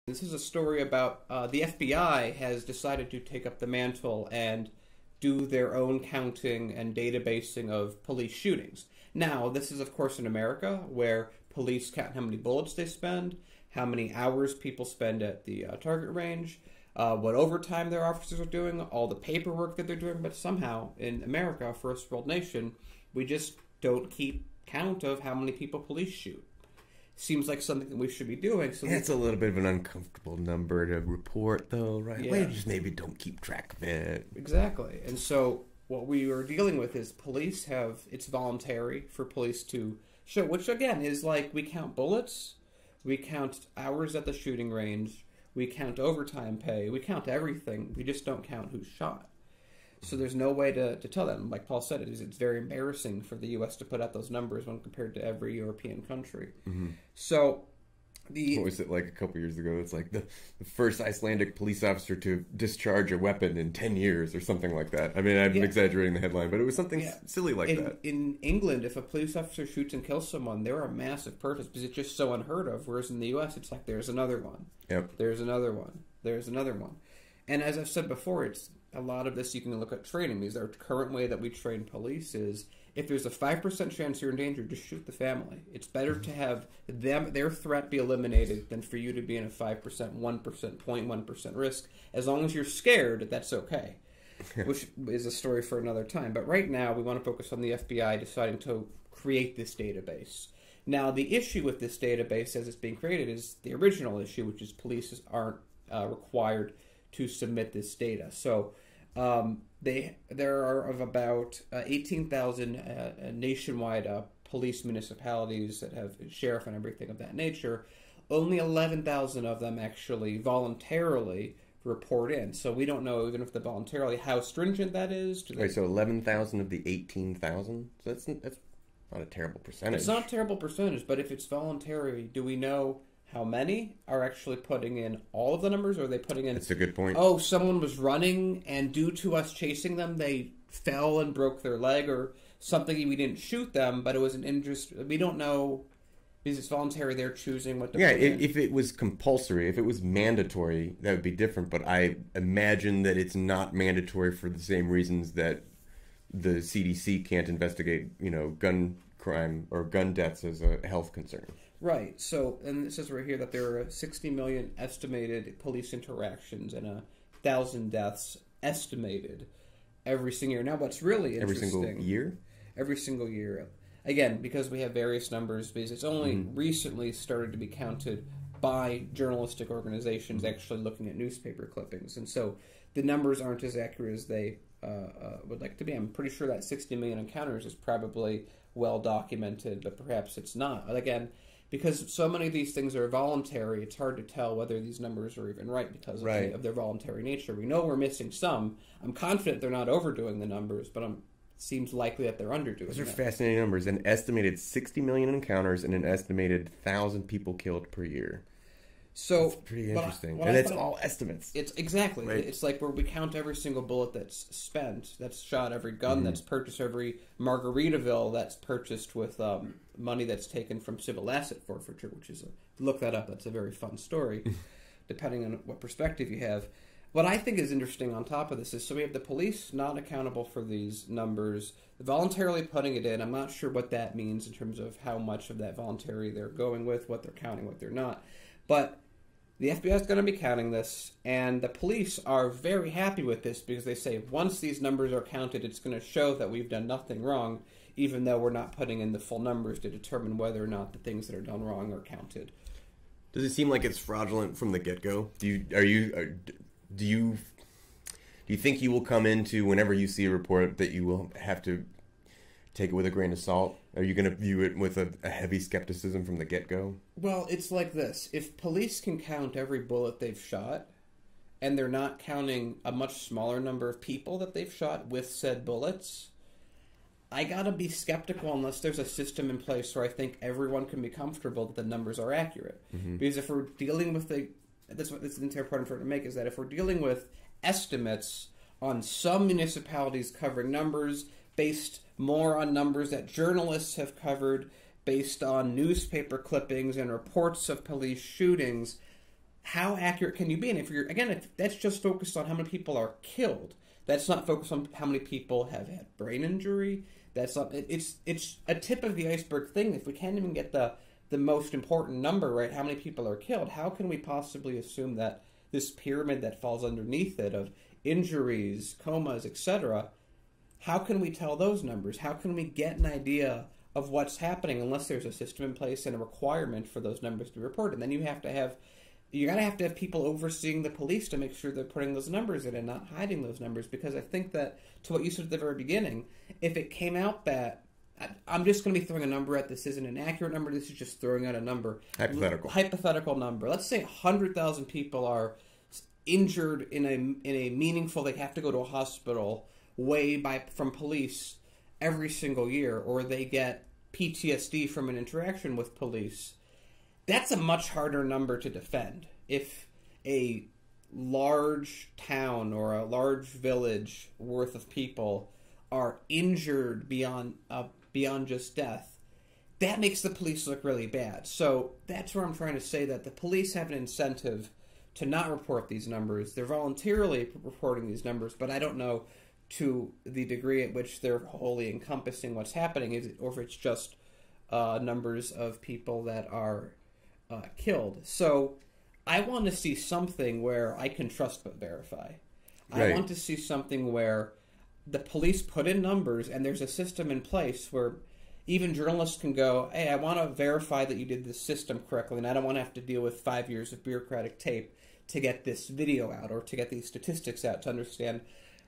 This is a story about the FBI has decided to take up the mantle and do their own counting and databasing of police shootings. Now, this is, of course, in America, where police count how many bullets they spend, how many hours people spend at the target range, what overtime their officers are doing, all the paperwork that they're doing. But somehow, in America, a first world nation, we just don't keep count of how many people police shoot. Seems like something that we should be doing. So it's a little bit of an uncomfortable number to report, though, right? Yeah. We just maybe don't keep track of it. Exactly. And so what we are dealing with is it's voluntary for police to show, which again is like we count bullets, we count hours at the shooting range, we count overtime pay, we count everything. We just don't count who's shot. So there's no way to tell them. Like Paul said, it's very embarrassing for the U.S. to put out those numbers when compared to every European country. Mm-hmm. So what was it like a couple years ago? It's like the first Icelandic police officer to discharge a weapon in 10 years or something like that. I mean, I'm exaggerating the headline, but it was something silly like that. In England, if a police officer shoots and kills someone, there are massive protests because it's just so unheard of. Whereas in the U.S., it's like there's another one. Yep. There's another one. There's another one. And as I've said before, it's a lot of this you can look at training. Because our current way that we train police is if there's a 5% chance you're in danger, just shoot the family. It's better to have their threat be eliminated than for you to be in a 5%, 1%, 0.1% risk. As long as you're scared, that's okay. Which is a story for another time. But right now, we want to focus on the FBI deciding to create this database. Now, the issue with this database as it's being created is the original issue, which is police aren't required to submit this data. So there are of about 18,000 nationwide police municipalities that have sheriff and everything of that nature. Only 11,000 of them actually voluntarily report in. So we don't know, even if the voluntarily, how stringent that is. Wait, so 11,000 of the 18,000? So that's not a terrible percentage. It's not a terrible percentage, but if it's voluntary, do we know how many are actually putting in all of the numbers, or are they putting in... That's a good point. Oh, someone was running, and due to us chasing them, they fell and broke their leg, or something. We didn't shoot them, but it was an interest... We don't know, because it's voluntary, they're choosing what to put in. If it was compulsory, if it was mandatory, that would be different, but I imagine that it's not mandatory for the same reasons that the CDC can't investigate, gun crime or gun deaths as a health concern. Right. So, and it says right here that there are 60 million estimated police interactions and 1,000 deaths estimated every single year. Now, what's really interesting... Every single year? Every single year. Again, because we have various numbers, because it's only recently started to be counted by journalistic organizations actually looking at newspaper clippings. And so the numbers aren't as accurate as they would like to be. I'm pretty sure that 60 million encounters is probably well documented, but perhaps it's not. Again, because so many of these things are voluntary, it's hard to tell whether these numbers are even right because of their voluntary nature. We know we're missing some. I'm confident they're not overdoing the numbers, but it seems likely that they're underdoing Those are fascinating numbers. An estimated 60 million encounters and an estimated 1,000 people killed per year. So that's pretty interesting. And it's all estimates. It's exactly. Right. It's like where we count every single bullet that's spent, that's shot, every gun that's purchased, every Margaritaville that's purchased with money that's taken from civil asset forfeiture, which is look that up. That's a very fun story, depending on what perspective you have. What I think is interesting on top of this is, so we have the police not accountable for these numbers, voluntarily putting it in. I'm not sure what that means in terms of how much of that voluntary they're going with, what they're counting, what they're not. But the FBI is going to be counting this, and the police are very happy with this because they say once these numbers are counted, it's going to show that we've done nothing wrong, even though we're not putting in the full numbers to determine whether or not the things that are done wrong are counted. Does it seem like it's fraudulent from the get-go? Do you think you will come into, whenever you see a report, that you will have to take it with a grain of salt? Are you going to view it with a heavy skepticism from the get-go? Well, it's like this. If police can count every bullet they've shot, and they're not counting a much smaller number of people that they've shot with said bullets, I gotta be skeptical unless there's a system in place where I think everyone can be comfortable that the numbers are accurate. Because if we're dealing with that's what this entire point I'm trying to make, is that if we're dealing with estimates on some municipalities covering numbers based more on numbers that journalists have covered, based on newspaper clippings and reports of police shootings, how accurate can you be? And if that's just focused on how many people are killed, that's not focused on how many people have had brain injury. That's not. It's a tip of the iceberg thing. If we can't even get the most important number right, how many people are killed, how can we possibly assume that this pyramid that falls underneath it of injuries, comas, etc., how can we tell those numbers? How can we get an idea of what's happening unless there's a system in place and a requirement for those numbers to be reported? And then you gotta have to have people overseeing the police to make sure they're putting those numbers in and not hiding those numbers. Because I think that, to what you said at the very beginning, if it came out that, I'm just going to be throwing a number at this isn't an accurate number, this is just throwing out a number. Hypothetical number. Let's say 100,000 people are injured in a meaningful, they have to go to a hospital from police every single year, or they get PTSD from an interaction with police. That's a much harder number to defend. If a large town or a large village worth of people are injured beyond just death, that makes the police look really bad. So that's where I'm trying to say that the police have an incentive to not report these numbers. They're voluntarily reporting these numbers, but I don't know to the degree at which they're wholly encompassing what's happening, or if it's just numbers of people that are killed. So I want to see something where I can trust but verify. Right. I want to see something where the police put in numbers and there's a system in place where even journalists can go, hey, I want to verify that you did this system correctly, and I don't want to have to deal with 5 years of bureaucratic tape to get this video out or to get these statistics out to understand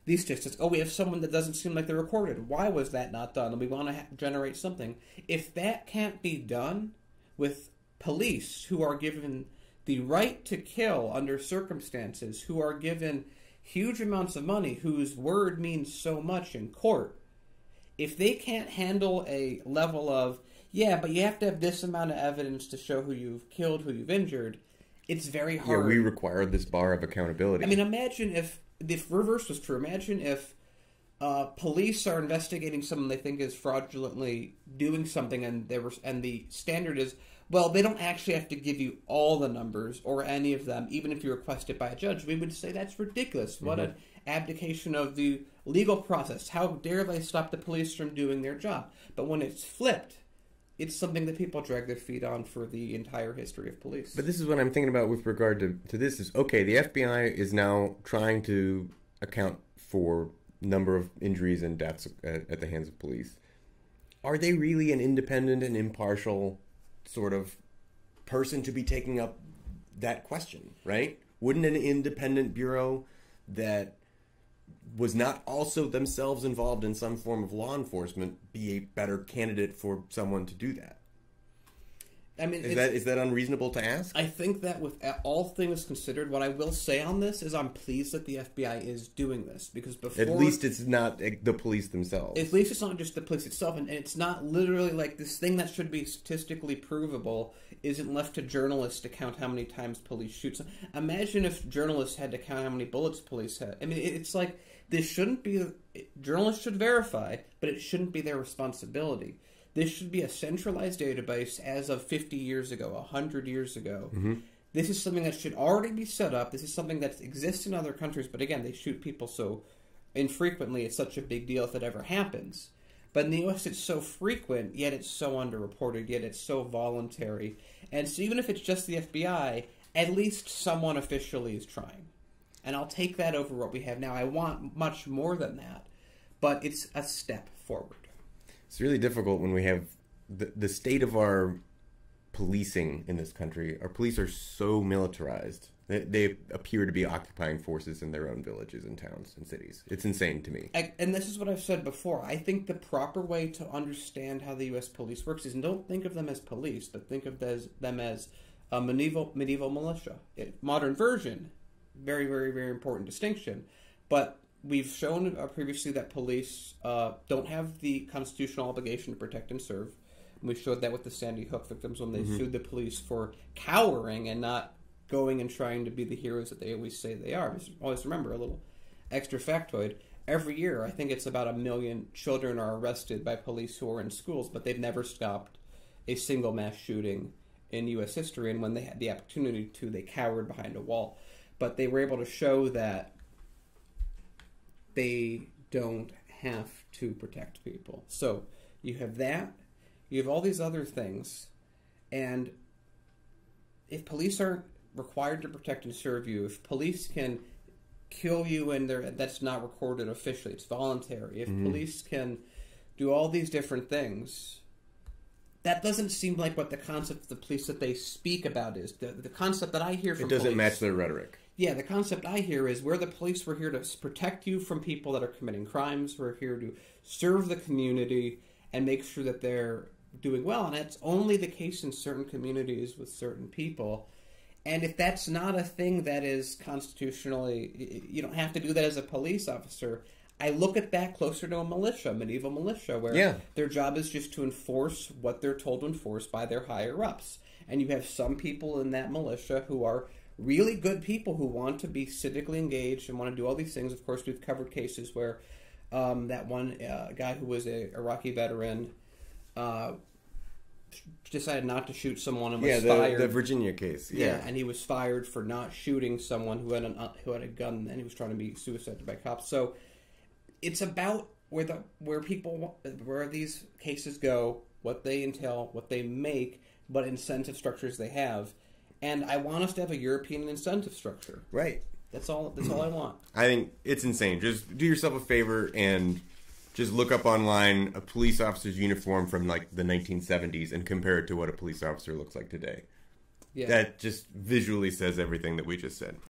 these statistics. Oh, we have someone that doesn't seem like they're recorded. Why was that not done? And we want to generate something. If that can't be done with police who are given the right to kill under circumstances, who are given huge amounts of money, whose word means so much in court, if they can't handle a level of, yeah, but you have to have this amount of evidence to show who you've killed, who you've injured, it's very hard. Yeah, we require this bar of accountability. I mean, imagine if reverse was true. Imagine if police are investigating someone they think is fraudulently doing something, and the standard is, well, they don't actually have to give you all the numbers or any of them, even if you request it by a judge. We would say that's ridiculous. What an abdication of the legal process. How dare they stop the police from doing their job? But when it's flipped, it's something that people drag their feet on for the entire history of police. But this is what I'm thinking about with regard to this is, okay, the FBI is now trying to account for number of injuries and deaths at the hands of police. Are they really an independent and impartial sort of person to be taking up that question, right? Wouldn't an independent bureau that was not also themselves involved in some form of law enforcement be a better candidate for someone to do that? I mean, is that unreasonable to ask? I think that with all things considered, what I will say on this is I'm pleased that the FBI is doing this, because before... At least it's not the police themselves. At least it's not just the police itself, and it's not literally like this thing that should be statistically provable isn't left to journalists to count how many times police shoot. So imagine if journalists had to count how many bullets police had. I mean, it's like, this shouldn't be... Journalists should verify, but it shouldn't be their responsibility. This should be a centralized database as of 50 years ago, 100 years ago. Mm-hmm. This is something that should already be set up. This is something that exists in other countries, but again, they shoot people so infrequently, it's such a big deal if it ever happens. But in the U.S., it's so frequent, yet it's so underreported, yet it's so voluntary. And so even if it's just the FBI, at least someone officially is trying. And I'll take that over what we have now. I want much more than that, but it's a step forward. It's really difficult when we have the state of our policing in this country. Our police are so militarized. They appear to be occupying forces in their own villages and towns and cities. It's insane to me. And this is what I've said before. I think the proper way to understand how the U.S. police works is don't think of them as police, but think of them as a medieval militia. Modern version, very, very, very important distinction. But we've shown previously that police don't have the constitutional obligation to protect and serve. And we showed that with the Sandy Hook victims when they sued the police for cowering and not going and trying to be the heroes that they always say they are. Always remember, a little extra factoid. Every year, I think it's about 1 million children are arrested by police who are in schools, but they've never stopped a single mass shooting in U.S. history, and when they had the opportunity to, they cowered behind a wall. But they were able to show that they don't have to protect people. So you have that, you have all these other things, and if police aren't required to protect and serve you, if police can kill you and that's not recorded officially, it's voluntary, if police can do all these different things, that doesn't seem like what the concept of the police that they speak about is. The concept that I hear from It doesn't police, match their rhetoric. Yeah, the concept I hear is we're the police, we're here to protect you from people that are committing crimes, we're here to serve the community and make sure that they're doing well. And that's only the case in certain communities with certain people. And if that's not a thing that is constitutionally, you don't have to do that as a police officer. I look at that closer to a militia, medieval militia, where their job is just to enforce what they're told to enforce by their higher-ups. And you have some people in that militia who are really good people who want to be civically engaged and want to do all these things. Of course, we've covered cases where that one guy who was a Iraqi veteran decided not to shoot someone and was fired. The Virginia case. Yeah, and he was fired for not shooting someone who had a gun, and he was trying to be suicided by cops. So it's about where these cases go, what they entail, what they make, what incentive structures they have. And I want us to have a European incentive structure. Right. That's all I want. I think it's insane. Just do yourself a favor and just look up online a police officer's uniform from like the 1970s and compare it to what a police officer looks like today. Yeah. That just visually says everything that we just said.